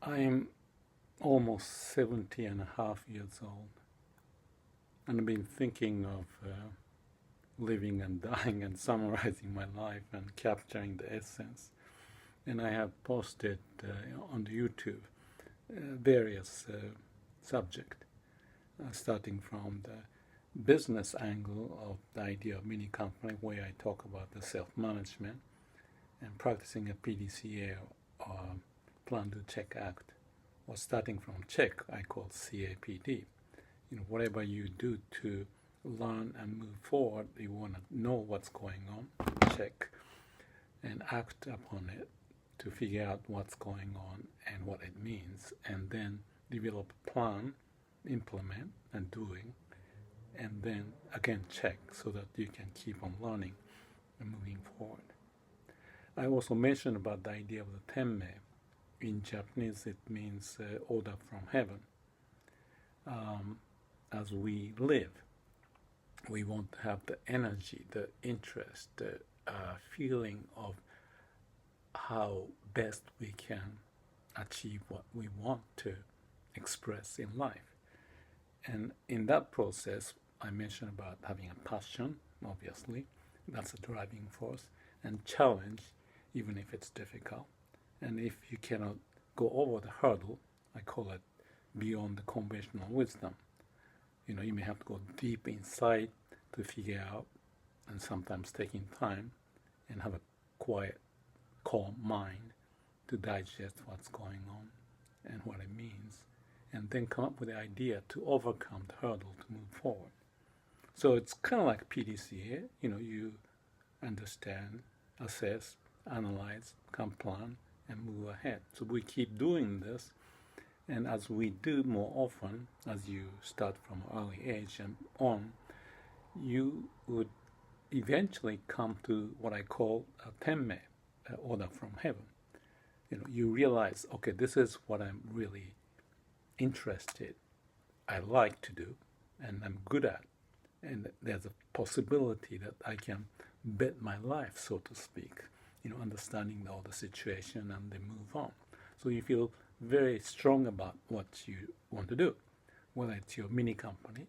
I'm almost 70 and a half years old, and I've been thinking of living and dying and summarizing my life and capturing the essence. And I have posted on the YouTube various subjects, starting from the business angle of the idea of mini company, where I talk about the self-management and practicing a PDCA or Plan, Do, Check, Act, or starting from check, I call CAPD. Whatever you do to learn and move forward, you want to know what's going on, check, and act upon it to figure out what's going on and what it means, and then develop a plan, implement, and doing, and then again check so that you can keep on learning and moving forward. I also mentioned about the idea of the Ten-mei. In Japanese, it means order from heaven. As we live, we want to have the energy, the interest, the feeling of how best we can achieve what we want to express in life. And in that process, I mentioned about having a passion, obviously. That's a driving force. And challenge, even if it's difficult. And if you cannot go over the hurdle, I call it beyond the conventional wisdom. You may have to go deep inside to figure out, and sometimes taking time, and have a quiet, calm mind to digest what's going on and what it means, and then come up with the idea to overcome the hurdle to move forward. So it's kind of like PDCA. You understand, assess, analyze, come plan, and move ahead. So we keep doing this, and as we do more often, as you start from an early age and on, you would eventually come to what I call a Ten-mei, order from heaven. You realize, okay, this is what I'm really interested, I like to do, and I'm good at, and there's a possibility that I can bet my life, so to speak, understanding all the situation and then move on. So you feel very strong about what you want to do, whether it's your mini company,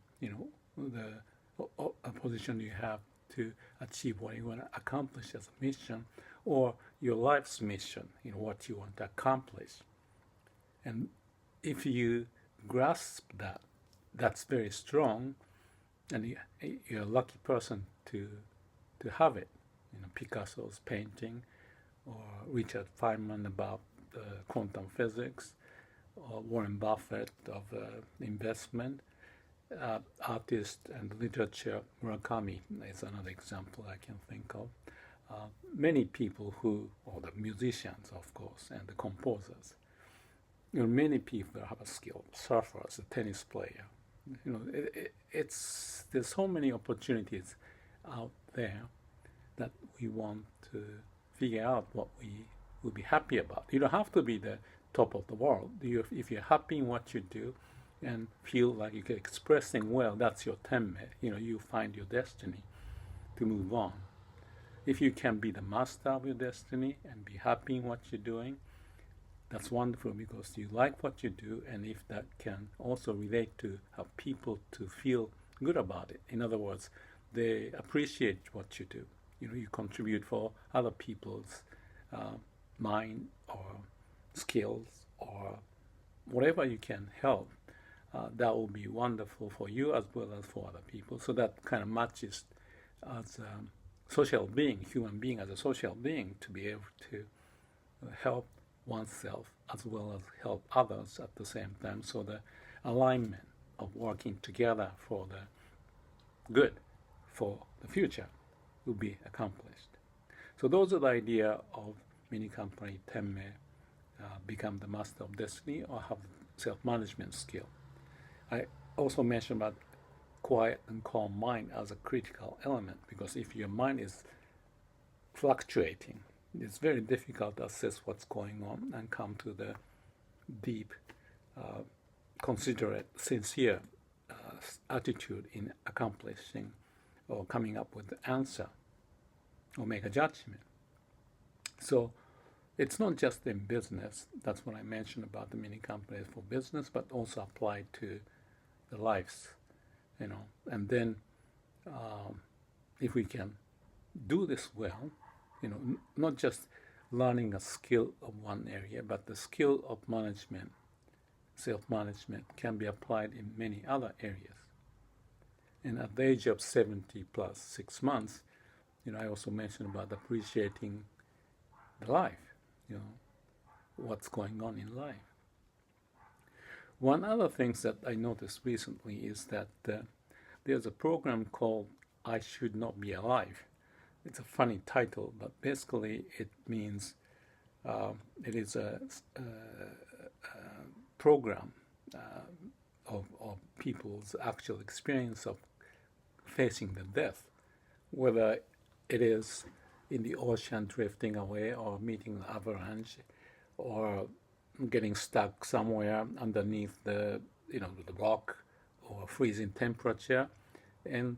a position you have to achieve what you want to accomplish as a mission, or your life's mission, what you want to accomplish. And if you grasp that, that's very strong, and you're a lucky person to have it. Picasso's painting, or Richard Feynman about quantum physics, or Warren Buffett of investment, artist and literature, Murakami is another example I can think of. Many people or the musicians, of course, and the composers. Many people have a skill, surfers, a tennis player. There's so many opportunities out there that we want to figure out what we will be happy about. You don't have to be the top of the world. If you're happy in what you do and feel like you're expressing well, that's your Ten-mei. You find your destiny to move on. If you can be the master of your destiny and be happy in what you're doing, that's wonderful, because you like what you do, and if that can also relate to how people to feel good about it. In other words, they appreciate what you do. You contribute for other people's mind or skills or whatever you can help. That will be wonderful for you as well as for other people. So that kind of matches as a social being, human being as a social being, to be able to help oneself as well as help others at the same time. So the alignment of working together for the good, for the future, will be accomplished. So those are the idea of mini company Ten-mei, become the master of destiny, or have self-management skill. I also mentioned about quiet and calm mind as a critical element, because if your mind is fluctuating, it's very difficult to assess what's going on and come to the deep, considerate, sincere attitude in accomplishing or coming up with the answer or make a judgment. So It's not just in business. That's what I mentioned about the mini companies for business, but also applied to the lives, And then, if we can do this well, not just learning a skill of one area, but the skill of management, self-management can be applied in many other areas. And at the age of 70 plus 6 months, I also mentioned about appreciating the life, what's going on in life. One other thing that I noticed recently is that there's a program called I Should Not Be Alive. It's a funny title, but basically it means it is a program of people's actual experience of facing the death, whether it is in the ocean drifting away or meeting the avalanche or getting stuck somewhere underneath the rock or freezing temperature. And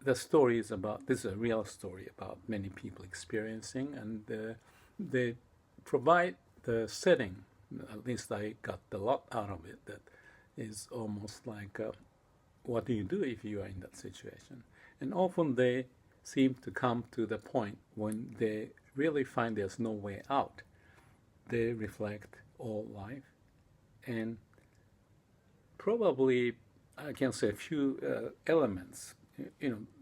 the story is about, this is a real story about many people experiencing, and they provide the setting. At least I got a lot out of it. That is almost like, what do you do if you are in that situation? And often they seem to come to the point when they really find there's no way out. They reflect all life, and probably I can say a few elements.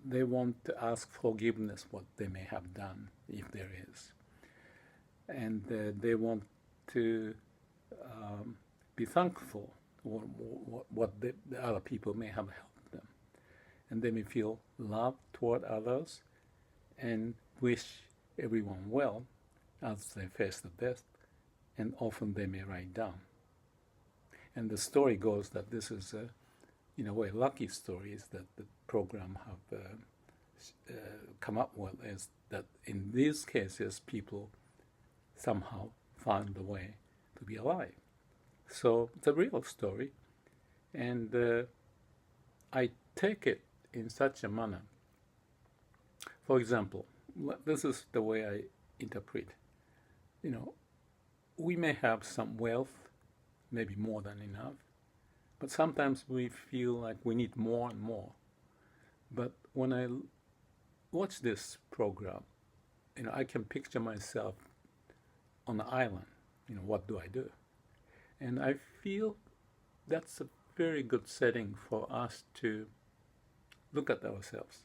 They want to ask forgiveness what they may have done, if there is, and they want to be thankful for what the other people may have helped them, and they may feel love toward others and wish everyone well as they face the death, and often they may write down. And the story goes that this is in a way lucky stories that the program have come up with, is that in these cases people somehow found a way to be alive. So it's a real story, and I take it in such a manner. For example, this is the way I interpret. We may have some wealth, maybe more than enough, but sometimes we feel like we need more and more. But when I watch this program, I can picture myself on an island. What do I do? And I feel that's a very good setting for us to look at ourselves.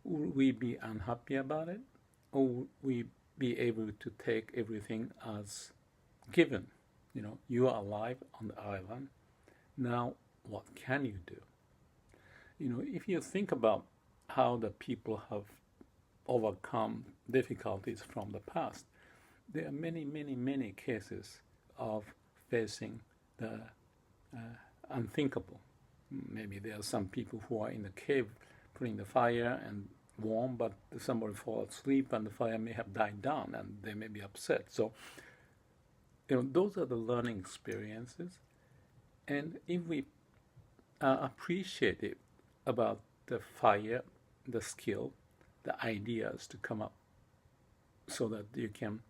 Will we be unhappy about it, or will we be able to take everything as given? You are alive on the island. Now, what can you do? If you think about how the people have overcome difficulties from the past, there are many, many, many cases of facing the unthinkable. Maybe there are some people who are in the cave putting the fire and warm, but somebody fall asleep and the fire may have died down and they may be upset. So, those are the learning experiences. And if we are appreciative about the fire, the skill, the ideas to come up so that you can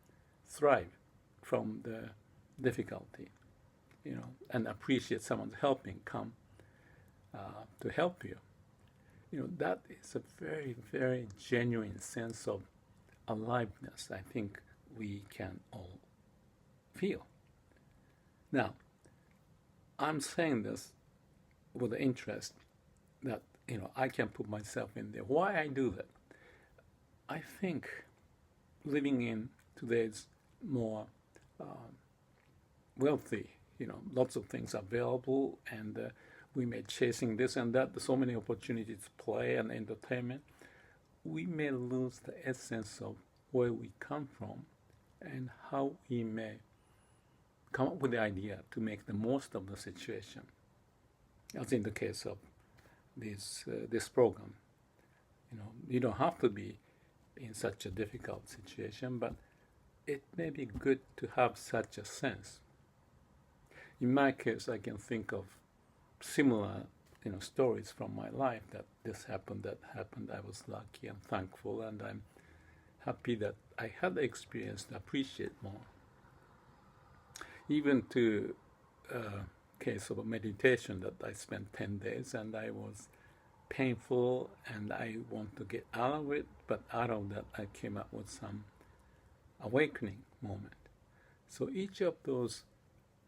thrive from the difficulty, and appreciate someone's helping come to help you. That is a very, very genuine sense of aliveness I think we can all feel. Now, I'm saying this with the interest that, I can put myself in there. Why I do that? I think living in today's more wealthy, lots of things available, and we may chasing this and that, so many opportunities to play and entertainment, we may lose the essence of where we come from and how we may come up with the idea to make the most of the situation. As in the case of this program, you don't have to be in such a difficult situation, but it may be good to have such a sense. In my case, I can think of similar, stories from my life, that this happened, that happened. I was lucky and thankful, and I'm happy that I had the experience to appreciate more. Even to case of a meditation that I spent 10 days and I was painful and I want to get out of it, but out of that I came up with some awakening moment. So each of those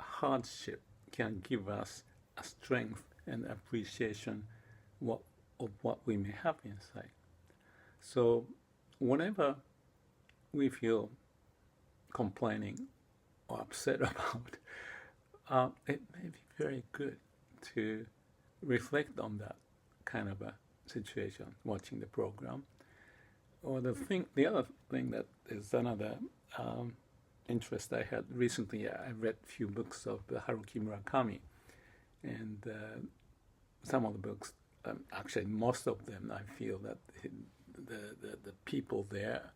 hardship can give us a strength and appreciation of what we may have inside. So whenever we feel complaining or upset about, it may be very good to reflect on that kind of a situation, watching the program. Or the other thing that is another interest I had recently, I read a few books of Haruki Murakami, and some of the books, actually most of them, I feel that the people there,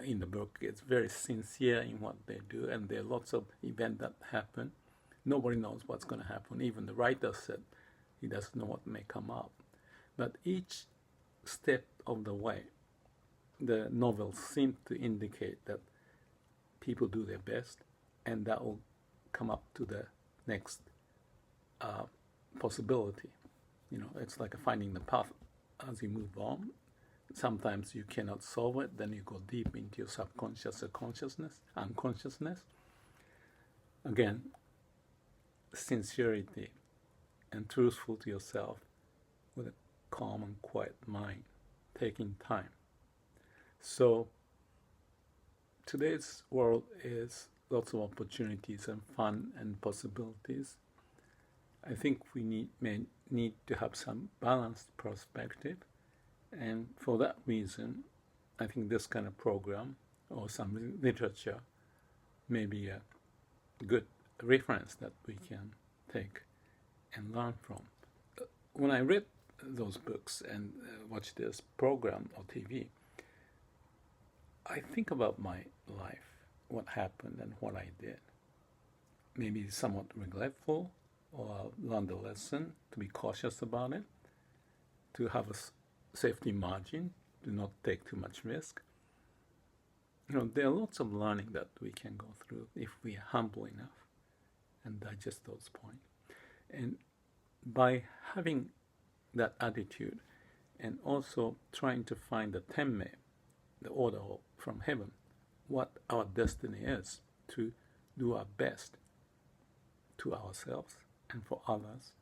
in the book, it's very sincere in what they do, and there are lots of events that happen. Nobody knows what's going to happen. Even the writer said he doesn't know what may come up. But each step of the way, the novel seemed to indicate that people do their best, and that will come up to the next possibility. It's like finding the path as you move on. Sometimes you cannot solve it, then you go deep into your subconscious or unconsciousness. Again, sincerity and truthful to yourself with a calm and quiet mind, taking time. So today's world is lots of opportunities and fun and possibilities. I think we may need to have some balanced perspective, and for that reason, I think this kind of program or some literature may be a good reference that we can take and learn from. When I read those books and watched this program or TV, I think about my life, what happened and what I did. Maybe somewhat regretful, or learned a lesson to be cautious about it, to have a safety margin, to not take too much risk. There are lots of learning that we can go through if we are humble enough and digest those points. And by having that attitude and also trying to find the Ten-mei, the order from heaven, what our destiny is, to do our best to ourselves and for others,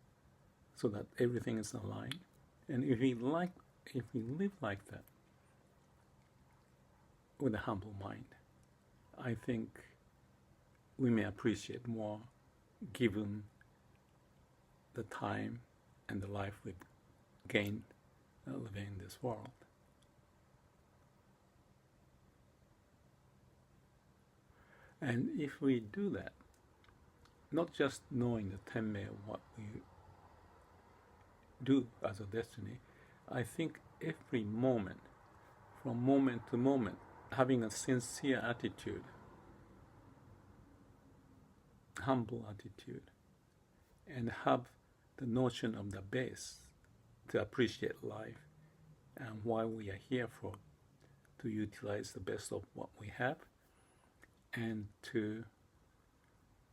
so that everything is aligned. And if we live like that with a humble mind, I think we may appreciate more given the time and the life we've gained living in this world. And if we do that, not just knowing the Ten-mei of what we do as a destiny, I think every moment, from moment to moment, having a sincere attitude, humble attitude, and have the notion of the base to appreciate life and why we are here for, to utilize the best of what we have and to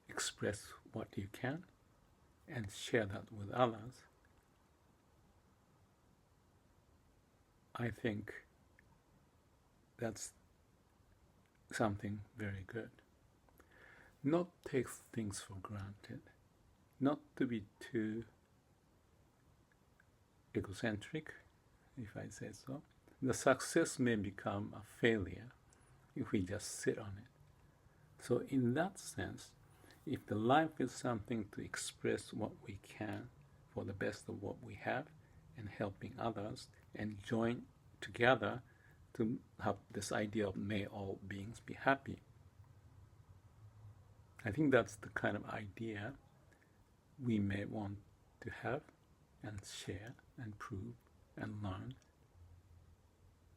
express what you can and share that with others. I think that's something very good. Not take things for granted, not to be too egocentric, if I say so. The success may become a failure if we just sit on it. So in that sense, if the life is something to express what we can for the best of what we have and helping others and join together to have this idea of may all beings be happy, I think that's the kind of idea we may want to have and share and prove and learn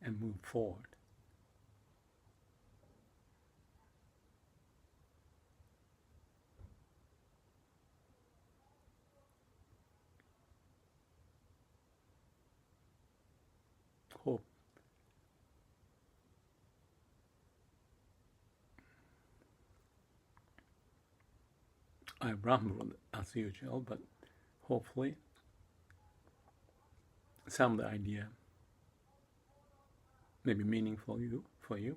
and move forward. Hope I rambled as usual, but hopefully some of the idea may be meaningful for you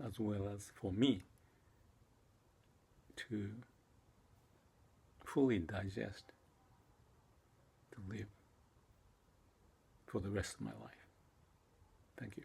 as well as for me to fully digest, to live for the rest of my life. Thank you.